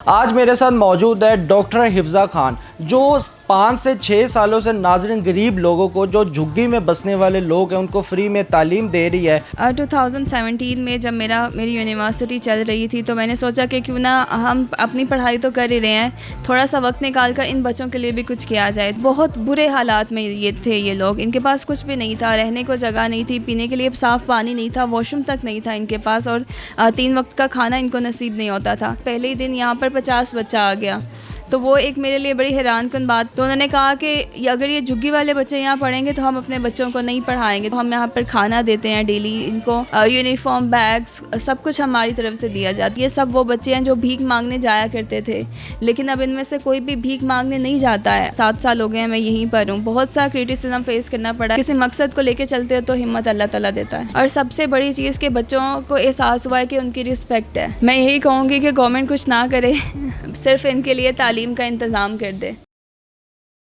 आज मेरे साथ मौजूद है डॉक्टर हिफ्ज़ा खान, जो 5 से 6 सालों से नाज़रीन गरीब लोगों को, जो झुग्गी में बसने वाले लोग हैं, उनको फ्री में तालीम दे रही है। 2017 में जब मेरी यूनिवर्सिटी चल रही थी तो मैंने सोचा कि क्यों ना हम अपनी पढ़ाई तो कर ही रहे हैं, थोड़ा सा वक्त निकाल कर इन बच्चों के लिए भी कुछ किया जाए। बहुत बुरे हालात में ये लोग, इनके पास कुछ भी नहीं था, रहने को जगह नहीं थी, पीने के लिए साफ़ पानी नहीं था, वॉशरूम तक नहीं था इनके पास, और 3 वक्त का खाना इनको नसीब नहीं होता था। पहले ही दिन यहाँ पर 50 बच्चा आ गया, तो वो एक मेरे लिए बड़ी हैरानकुन बात। तो उन्होंने कहा कि अगर ये झुग्गी वाले बच्चे यहाँ पढ़ेंगे तो हम अपने बच्चों को नहीं पढ़ाएंगे। तो हम यहाँ पर खाना देते हैं डेली, इनको यूनिफॉर्म, बैग्स, सब कुछ हमारी तरफ से दिया जाती है। सब वो बच्चे हैं जो भीख मांगने जाया करते थे, लेकिन अब इनमें से कोई भी भीख मांगने नहीं जाता है। 7 साल हो गए हैं मैं यहीं पर हूँ। बहुत सा क्रिटिसिज्म फेस करना पड़ा। किसी मकसद को लेकर चलते हो तो हिम्मत अल्लाह ताला देता है। और सबसे बड़ी चीज़ के बच्चों को एहसास हुआ है कि उनकी रिस्पेक्ट है। मैं यही कहूँगी कि गवर्नमेंट कुछ ना करे, सिर्फ इनके लिए तालीम का इंतज़ाम कर दे।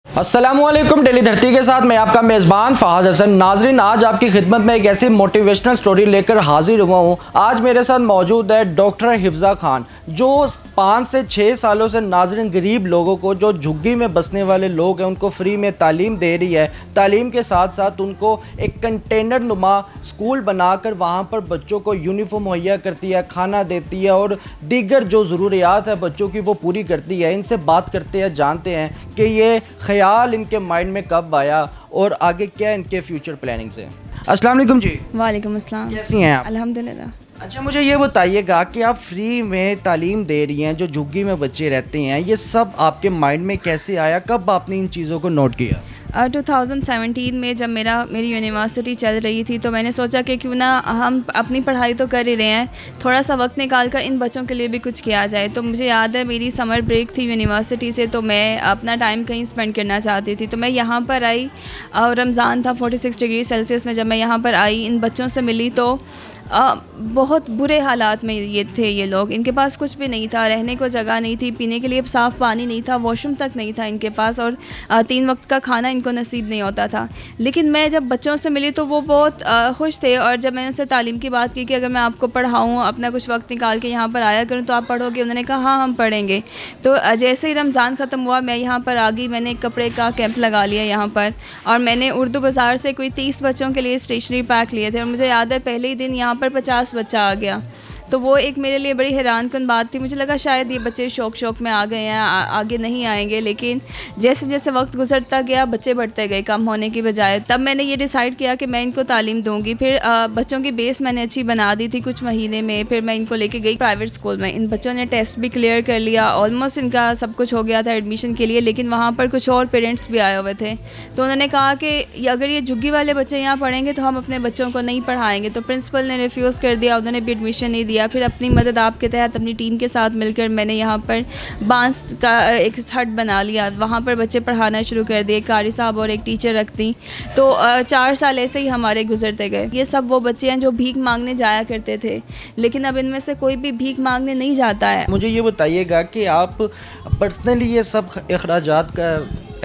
अस्सलामुअलैकुम, डेली धरती के साथ मैं आपका मेज़बान फ़हाद हसन। नाजरीन, आज आपकी खिदमत में एक ऐसी मोटिवेशनल स्टोरी लेकर हाजिर हुआ हूँ। आज मेरे साथ मौजूद है डॉक्टर हिफ्ज़ा खान, जो 5 से 6 सालों से नाजरीन गरीब लोगों को, जो झुग्गी में बसने वाले लोग हैं, उनको फ्री में तालीम दे रही है। तालीम के साथ साथ उनको एक कंटेनर नुमा स्कूल बनाकर वहाँ पर बच्चों को यूनिफॉर्म मुहैया करती है, खाना देती है और दीगर जो ज़रूरियात है बच्चों की वो पूरी करती है। इनसे बात करते हैं, जानते हैं कि ये ख्याल इनके माइंड में कब आया और आगे क्या इनके फ्यूचर प्लानिंग्स हैं। अस्सलाम वालेकुम जी। वालेकुम अस्सलाम। कैसी हैं आप? अल्हम्दुलिल्लाह। अच्छा, मुझे ये बताइएगा कि आप फ्री में तालीम दे रही हैं, जो झुग्गी में बच्चे रहते हैं, ये सब आपके माइंड में कैसे आया? कब आपने इन चीज़ों को नोट किया? 2017 में जब मेरी यूनिवर्सिटी चल रही थी तो मैंने सोचा कि क्यों ना हम अपनी पढ़ाई तो कर ही रहे हैं, थोड़ा सा वक्त निकाल कर इन बच्चों के लिए भी कुछ किया जाए। तो मुझे याद है मेरी समर ब्रेक थी यूनिवर्सिटी से, तो मैं अपना टाइम कहीं स्पेंड करना चाहती थी। तो मैं यहाँ पर आई और रमज़ान था, 46 डिग्री सेल्सियस में जब मैं यहाँ पर आई, इन बच्चों से मिली तो बहुत बुरे हालात में ये लोग, इनके पास कुछ भी नहीं था, रहने को जगह नहीं थी, पीने के लिए साफ़ पानी नहीं था, वॉशरूम तक नहीं था इनके पास, और 3 वक्त का खाना इनको नसीब नहीं होता था। लेकिन मैं जब बच्चों से मिली तो वो बहुत खुश थे, और जब मैंने उनसे तालीम की बात की कि अगर मैं आपको पढ़ाऊँ, अपना कुछ वक्त निकाल के यहाँ पर आया करूँ तो आप पढ़ोगे, उन्होंने कहा हाँ हम पढ़ेंगे। तो जैसे ही रमज़ान ख़त्म हुआ मैं यहाँ पर आ गई, मैंने एक कपड़े का कैंप लगा लिया यहाँ पर, और मैंने उर्दू बाज़ार से कोई 30 बच्चों के लिए स्टेशनरी पैक लिए थे। और मुझे याद है पहले ही दिन यहाँ पर 50 बच्चा आ गया, तो वो एक मेरे लिए बड़ी हैरानकुन बात थी। मुझे लगा शायद ये बच्चे शौक में आ गए हैं, आगे नहीं आएंगे, लेकिन जैसे जैसे वक्त गुजरता गया बच्चे बढ़ते गए, कम होने की बजाय। तब मैंने ये डिसाइड किया कि मैं इनको तालीम दूंगी। फिर बच्चों की बेस मैंने अच्छी बना दी थी कुछ महीने में। फिर मैं इनको लेके गई प्राइवेट स्कूल में। इन बच्चों ने टेस्ट भी क्लियर कर लिया, ऑलमोस्ट इनका सब कुछ हो गया था एडमिशन के लिए, लेकिन वहाँ पर कुछ और पेरेंट्स भी आए हुए थे। तो उन्होंने कहा कि अगर ये झुग्गी वाले बच्चे यहाँ पढ़ेंगे तो हम अपने बच्चों को नहीं पढ़ाएंगे। तो प्रिंसिपल ने रिफ्यूज़ कर दिया, उन्होंने भी एडमिशन नहीं दिया। फिर अपनी मदद आपके तहत अपनी टीम के साथ मिलकर मैंने यहाँ पर बांस का एक हट बना लिया, वहाँ पर बच्चे पढ़ाना शुरू कर दिए। कारी साहब और एक टीचर रखती, तो 4 साल ऐसे ही हमारे गुजरते गए। ये सब वो बच्चे हैं जो भीख मांगने जाया करते थे, लेकिन अब इनमें से कोई भी भीख मांगने नहीं जाता है। मुझे ये बताइएगा कि आप पर्सनली ये सब अखराजात का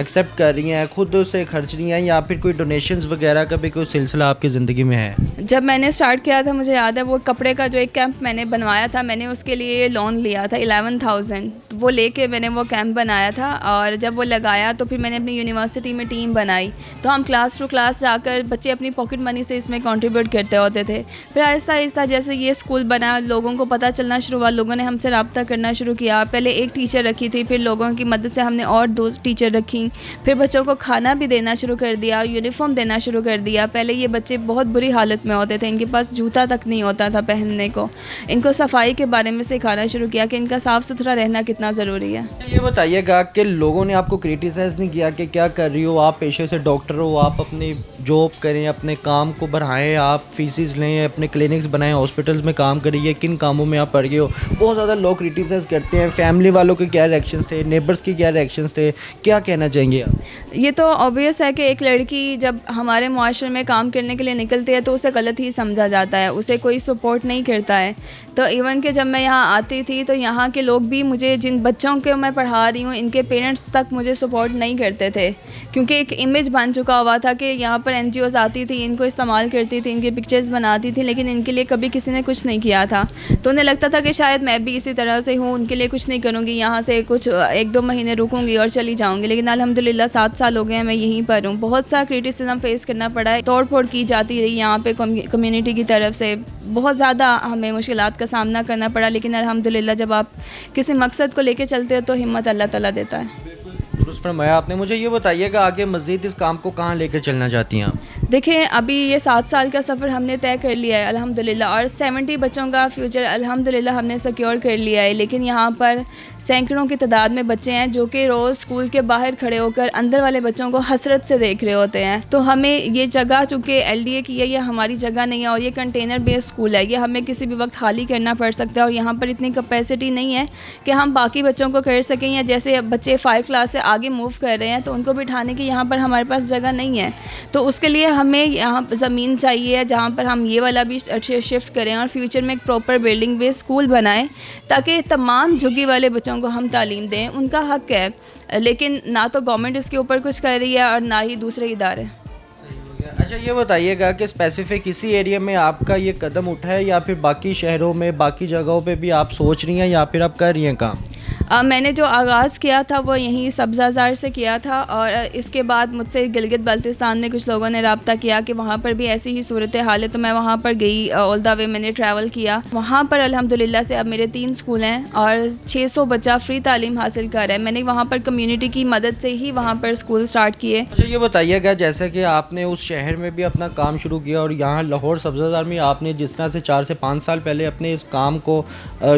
एक्सेप्ट कर रही हैं, खुद से खर्च रही हैं, या फिर कोई डोनेशंस वगैरह का भी कोई सिलसिला आपकी ज़िंदगी में है? जब मैंने स्टार्ट किया था मुझे याद है वो कपड़े का जो एक कैंप मैंने बनवाया था, मैंने उसके लिए लोन लिया था 11,000, तो वो लेके मैंने वो कैंप बनाया था। और जब वो लगाया तो फिर मैंने अपनी यूनिवर्सिटी में टीम बनाई, तो हम क्लास टू क्लास जाकर बच्चे अपनी पॉकेट मनी से इसमें कंट्रीब्यूट करते होते थे। फिर आहिस्ता आहिस्ता जैसे ये स्कूल बना, लोगों को पता चलना शुरू हुआ, लोगों ने हमसे रब्ता करना शुरू किया। पहले एक टीचर रखी थी, फिर लोगों की मदद से हमने और 2 टीचर रखी, फिर बच्चों को खाना भी देना शुरू कर दिया, यूनिफॉर्म देना शुरू कर दिया। पहले ये बच्चे बहुत बुरी हालत में होते थे, इनके पास जूता तक नहीं होता था पहनने को। इनको सफाई के बारे में सिखाना शुरू किया कि इनका साफ़ सुथरा रहना कितना ज़रूरी है। ये बताइएगा कि लोगों ने आपको क्रिटिसाइज़ नहीं किया कि क्या कर रही हो, आप पेशे से डॉक्टर हो, आप अपनी जॉब करें, अपने काम को बढ़ाएं, आप फीसिस लें, अपने क्लिनिक्स बनाएं, हॉस्पिटल्स में काम करिए, किन कामों में आप पड़ गए हो? बहुत ज़्यादा लोग क्रिटिसाइज़ करते हैं। फैमिली वालों के क्या रिएक्शंस थे, नेबर्स के क्या रिएक्शंस थे, क्या कहना चाहेंगे आप? ये तो ऑब्वियस है कि एक लड़की जब हमारे मुआशरे में काम करने के लिए निकलती है तो उसे गलत ही समझा जाता है, उसे कोई सपोर्ट नहीं करता है। तो इवन कि जब मैं यहाँ आती थी तो यहाँ के लोग भी मुझे, जिन बच्चों को मैं पढ़ा रही हूँ, इनके पेरेंट्स तक मुझे सपोर्ट नहीं करते थे, क्योंकि एक इमेज बन चुका हुआ था कि यहाँ पर NGOs आती थी, इनको इस्तेमाल करती थी, इनकी पिक्चर्स बनाती थी, लेकिन इनके लिए कभी किसी ने कुछ नहीं किया था। तो उन्हें लगता था कि शायद मैं भी इसी तरह से हूँ, उनके लिए कुछ नहीं करूँगी, यहाँ से कुछ 1-2 महीने रुकूँगी और चली जाऊँगी। लेकिन अल्हम्दुलिल्लाह 7 साल हो गए हैं मैं यहीं पर हूँ। बहुत सा क्रिटिसिज्म फेस करना पड़ा है, तोड़ फोड़ की जाती रही यहाँ पे कम्युनिटी की तरफ से, बहुत ज़्यादा हमें मुश्किलात का सामना करना पड़ा। लेकिन अल्हम्दुलिल्लाह जब आप किसी मकसद को लेके चलते हो तो हिम्मत अल्लाह ताला देता है। दुरुस्त फरमाया आपने। मुझे ये बताइएगा आगे मज़ीद इस काम को कहाँ लेकर चलना चाहती हैं आप? देखिए, अभी ये 7 साल का सफ़र हमने तय कर लिया है अल्हम्दुलिल्लाह, और 70 बच्चों का फ्यूचर अल्हम्दुलिल्लाह हमने सिक्योर कर लिया है। लेकिन यहाँ पर सैकड़ों की तादाद में बच्चे हैं जो कि रोज़ स्कूल के बाहर खड़े होकर अंदर वाले बच्चों को हसरत से देख रहे होते हैं। तो हमें ये जगह, चूँकि LDA की है, ये हमारी जगह नहीं है और ये कंटेनर बेस्ड स्कूल है, ये हमें किसी भी वक्त खाली करना पड़ सकता है और यहाँ पर इतनी कैपेसिटी नहीं है कि हम बाकी बच्चों को कर सकें, या जैसे बच्चे 5 क्लास से आगे मूव कर रहे हैं तो उनको बिठाने की यहाँ पर हमारे पास जगह नहीं है। तो उसके लिए हमें यहाँ ज़मीन चाहिए जहाँ पर हम ये वाला भी शिफ्ट करें और फ्यूचर में एक प्रॉपर बिल्डिंग बेस्ड स्कूल बनाएं, ताकि तमाम झुग्गी वाले बच्चों को हम तालीम दें। उनका हक़ है, लेकिन ना तो गवर्नमेंट इसके ऊपर कुछ कर रही है और ना ही दूसरे इदारे। अच्छा, ये बताइएगा कि स्पेसिफिक इसी एरिया में आपका ये कदम उठा है या फिर बाकी शहरों में, बाकी जगहों पे भी आप सोच रही हैं या फिर आप कर रही हैं काम? मैंने जो आगाज़ किया था वो यहीं सब्ज़ाज़ार से किया था, और इसके बाद मुझसे गिलगित बल्तिस्तान में कुछ लोगों ने रब्ता किया कि वहाँ पर भी ऐसी ही सूरत हाल है, तो मैं वहाँ पर गई, ऑल द वे मैंने ट्रैवल किया। वहाँ पर अल्हम्दुलिल्लाह से अब मेरे 3 स्कूल हैं और 600 बच्चा फ्री तालीम हासिल कर रहा है। मैंने वहाँ पर कम्युनिटी की मदद से ही वहाँ पर स्कूल स्टार्ट किए। अच्छा, ये बताइएगा जैसे कि आपने उस शहर में भी अपना काम शुरू किया और यहाँ लाहौर सब्ज़ाज़ार में आपने जिस तरह से 4 से 5 साल पहले अपने इस काम को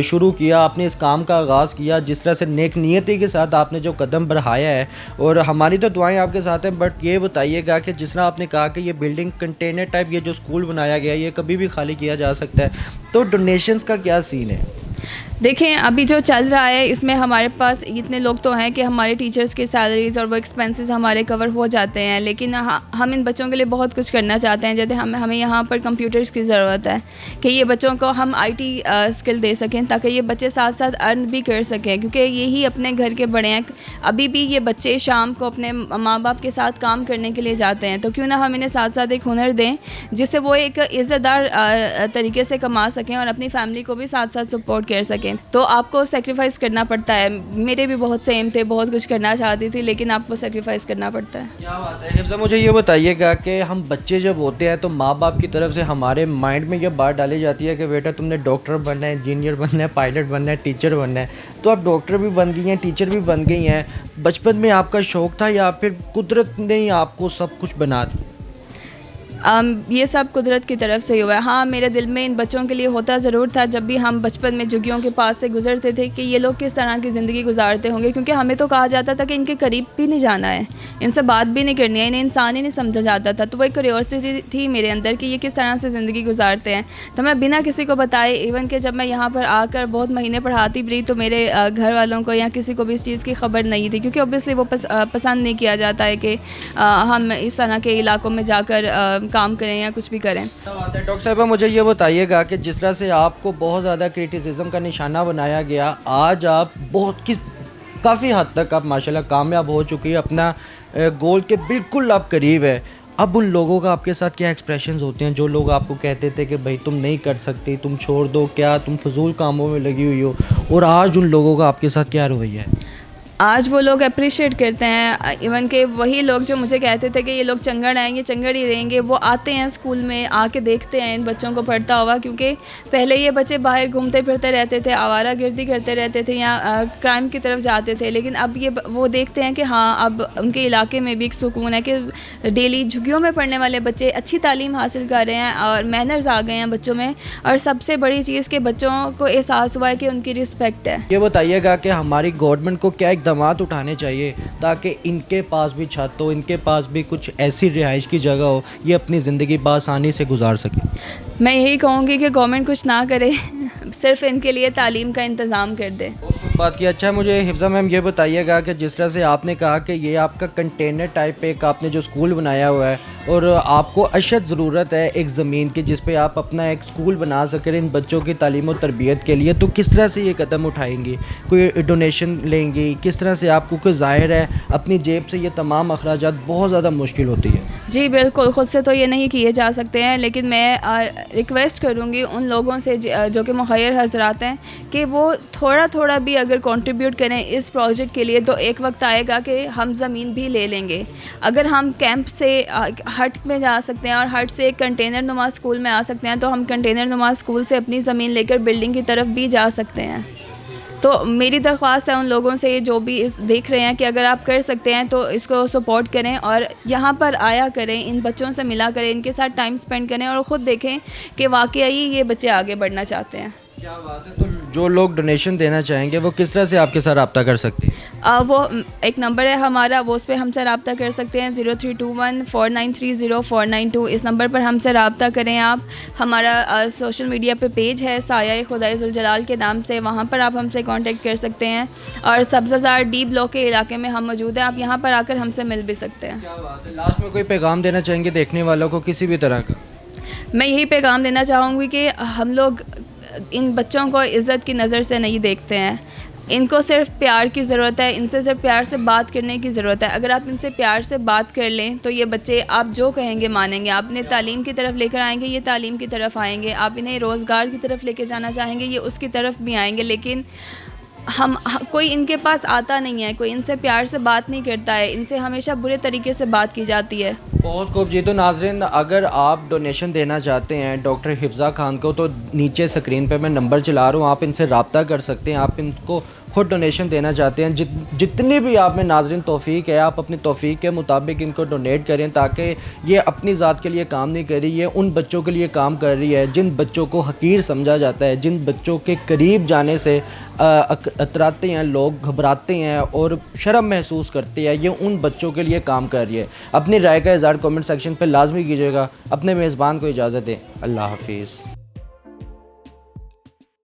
शुरू किया, आपने इस काम का आगाज़ किया, जिस तरह से नेक नियति के साथ आपने जो कदम बढ़ाया है, और हमारी तो दुआएं आपके साथ हैं। बट ये बताइएगा कि जिस तरह आपने कहा कि ये बिल्डिंग कंटेनर टाइप, ये जो स्कूल बनाया गया है, ये कभी भी खाली किया जा सकता है, तो डोनेशंस का क्या सीन है? देखें, अभी जो चल रहा है इसमें हमारे पास इतने लोग तो हैं कि हमारे टीचर्स की सैलरीज़ और वो एक्सपेंसेस हमारे कवर हो जाते हैं। लेकिन हम इन बच्चों के लिए बहुत कुछ करना चाहते हैं। जैसे हमें यहाँ पर कंप्यूटर्स की ज़रूरत है कि ये बच्चों को हम IT स्किल दे सकें, ताकि ये बच्चे साथ साथ अर्न भी कर सकें, क्योंकि यही अपने घर के बड़े हैं। अभी भी ये बच्चे शाम को अपने माँ बाप के साथ काम करने के लिए जाते हैं, तो क्यों ना हम इन्हें साथ साथ एक हुनर दें जिससे वो एक इज़्ज़तदार तरीके से कमा सकें और अपनी फैमिली को भी साथ साथ सपोर्ट कर सकें। तो आपको सेक्रीफाइस करना पड़ता है। मेरे भी बहुत से एम थे, बहुत कुछ करना चाहती थी, लेकिन आपको सेक्रीफाइस करना पड़ता है। क्या बात है। हिफ्ज़ा, मुझे ये बताइएगा कि हम बच्चे जब होते हैं तो माँ बाप की तरफ से हमारे माइंड में ये बात डाली जाती है कि बेटा तुमने डॉक्टर बनना है, इंजीनियर बनना है, पायलट बनना है, टीचर बनना है। तो आप डॉक्टर भी बन गई हैं, टीचर भी बन गई हैं। बचपन में आपका शौक़ था या फिर कुदरत ने ही आपको सब कुछ बना दिया? ये सब कुदरत की तरफ से ही हुआ है। हाँ, मेरे दिल में इन बच्चों के लिए होता ज़रूर था जब भी हम बचपन में झुग्गियों के पास से गुजरते थे कि ये लोग किस तरह की ज़िंदगी गुजारते होंगे, क्योंकि हमें तो कहा जाता था कि इनके करीब भी नहीं जाना है, इनसे बात भी नहीं करनी है, इन्हें इंसान ही नहीं समझा जाता था। तो वो एक क्यूरियोसिटी थी मेरे अंदर कि ये किस तरह से ज़िंदगी गुजारते हैं। तो मैं बिना किसी को बताए, इवन कि जब मैं यहाँ पर आकर बहुत महीने पढ़ाती भी रही, तो मेरे घर वालों को या किसी को भी इस चीज़ की खबर नहीं थी, क्योंकि ऑब्वियसली वो पसंद नहीं किया जाता है कि हम इस तरह के इलाकों में जाकर काम करें या कुछ भी करें। डॉक्टर साहिबा, मुझे ये बताइएगा कि जिस तरह से आपको बहुत ज़्यादा क्रिटिसिज्म का निशाना बनाया गया, आज आप काफ़ी हद तक आप माशाल्लाह कामयाब हो चुकी है, अपना गोल के बिल्कुल आप करीब है। अब उन लोगों का आपके साथ क्या एक्सप्रेशंस होते हैं जो लोग आपको कहते थे कि भाई तुम नहीं कर सकती, तुम छोड़ दो, क्या तुम फजूल कामों में लगी हुई हो, और आज उन लोगों का आपके साथ क्या रवैया है? आज वो लोग अप्रिशिएट करते हैं। इवन के वही लोग जो मुझे कहते थे कि ये लोग चंगड़ आएंगे, चंगड़ ही रहेंगे, वो आते हैं स्कूल में, आके देखते हैं इन बच्चों को पढ़ता हुआ, क्योंकि पहले ये बच्चे बाहर घूमते फिरते रहते थे, आवारागर्दी करते रहते थे या क्राइम की तरफ जाते थे। लेकिन अब ये वो देखते हैं कि हाँ, अब उनके इलाके में भी एक सुकून है कि डेली झुग्गियों में पढ़ने वाले बच्चे अच्छी तालीम हासिल कर रहे हैं और मैनर्स आ गए हैं बच्चों में, और सबसे बड़ी चीज़ कि बच्चों को एहसास हुआ है कि उनकी रिस्पेक्ट है। ये बताइएगा कि हमारी गवर्नमेंट को क्या इक़दामात उठाने चाहिए ताकि इनके पास भी छत हो, इनके पास भी कुछ ऐसी रिहाइश की जगह हो, ये अपनी ज़िंदगी बआसानी से गुजार सकें? मैं यही कहूँगी कि गवर्नमेंट कुछ ना करे, सिर्फ इनके लिए तालीम का इंतज़ाम कर दे। बात की। अच्छा मुझे हिफ्ज़ा मैम ये बताइएगा कि जिस तरह से आपने कहा कि ये आपका कंटेनर टाइप एक आपने जो स्कूल बनाया हुआ है और आपको अशद ज़रूरत है एक ज़मीन की जिस पे आप अपना एक स्कूल बना सकें इन बच्चों की तालीम और तरबियत के लिए, तो किस तरह से ये कदम उठाएंगी? कोई डोनेशन लेंगी? किस तरह से आपको, कोई ज़ाहिर है अपनी जेब से ये तमाम अखराजात बहुत ज़्यादा मुश्किल होती है। जी बिल्कुल, ख़ुद से तो ये नहीं किए जा सकते हैं, लेकिन मैं रिक्वेस्ट करूँगी उन लोगों से जो कि मुखय्यर हज़रात हैं कि वो थोड़ा थोड़ा भी अगर कंट्रीब्यूट करें इस प्रोजेक्ट के लिए, तो एक वक्त आएगा कि हम ज़मीन भी ले लेंगे। अगर हम कैंप से हट में जा सकते हैं और हट से एक कंटेनर नुमा स्कूल में आ सकते हैं, तो हम कंटेनर नुमा स्कूल से अपनी ज़मीन लेकर बिल्डिंग की तरफ भी जा सकते हैं। तो मेरी दरख्वास्त है उन लोगों से जो भी इस देख रहे हैं कि अगर आप कर सकते हैं तो इसको सपोर्ट करें और यहाँ पर आया करें, इन बच्चों से मिला करें, इनके साथ टाइम स्पेंड करें और ख़ुद देखें कि वाकई ये बच्चे आगे बढ़ना चाहते हैं। क्या बात है। तो जो लोग डोनेशन देना चाहेंगे वो किस तरह से आपके साथ रब्ता कर सकते हैं? वो एक नंबर है हमारा, वो उस पर हमसे रब्ता कर सकते हैं 03214930 इस नंबर पर हमसे रब्ता करें आप। हमारा सोशल मीडिया पे पेज है साया खुदाई जुल जलाल के नाम से, वहाँ पर आप हमसे कांटेक्ट कर सकते हैं और सब्ज़ाज़ार डी ब्लॉक के इलाके में हम मौजूद हैं, आप यहाँ पर आकर हमसे मिल भी सकते हैं। क्या बात है। लास्ट में कोई पैगाम देना चाहेंगे देखने वालों को किसी भी तरह का? मैं यही पैगाम देना चाहूँगी कि हम लोग इन बच्चों को इज़्ज़त की नज़र से नहीं देखते हैं, इनको सिर्फ प्यार की ज़रूरत है, इनसे सिर्फ प्यार से बात करने की ज़रूरत है। अगर आप इनसे प्यार से बात कर लें तो ये बच्चे आप जो कहेंगे मानेंगे। आप इन्हें तालीम की तरफ लेकर आएंगे, ये तालीम की तरफ आएंगे। आप इन्हें रोज़गार की तरफ लेकर जाना चाहेंगे, ये उसकी तरफ भी आएंगे। लेकिन कोई इनके पास आता नहीं है, कोई इनसे प्यार से बात नहीं करता है, इनसे हमेशा बुरे तरीके से बात की जाती है। बहुत खूब जी। तो नाज़रीन, अगर आप डोनेशन देना चाहते हैं डॉक्टर हिफ्ज़ा खान को तो नीचे स्क्रीन पे मैं नंबर चला रहा हूँ, आप इनसे रब्ता कर सकते हैं। आप इनको खुद डोनेशन देना चाहते हैं, जितनी भी आप में नाज़रीन तौफ़ीक है, आप अपनी तौफ़ीक के मुताबिक इनको डोनेट करें ताकि ये अपनी ज़ात के लिए काम नहीं कर रही, ये उन बच्चों के लिए काम कर रही है जिन बच्चों को हकीर समझा जाता है, जिन बच्चों के करीब जाने से अतराते हैं लोग, घबराते हैं और शर्म महसूस करते हैं, ये उन बच्चों के लिए काम कर रही है। अपनी राय का इज़हार कमेंट सेक्शन पर लाजमी कीजिएगा। अपने मेज़बान को इजाज़त दें। अल्लाह हाफिज़।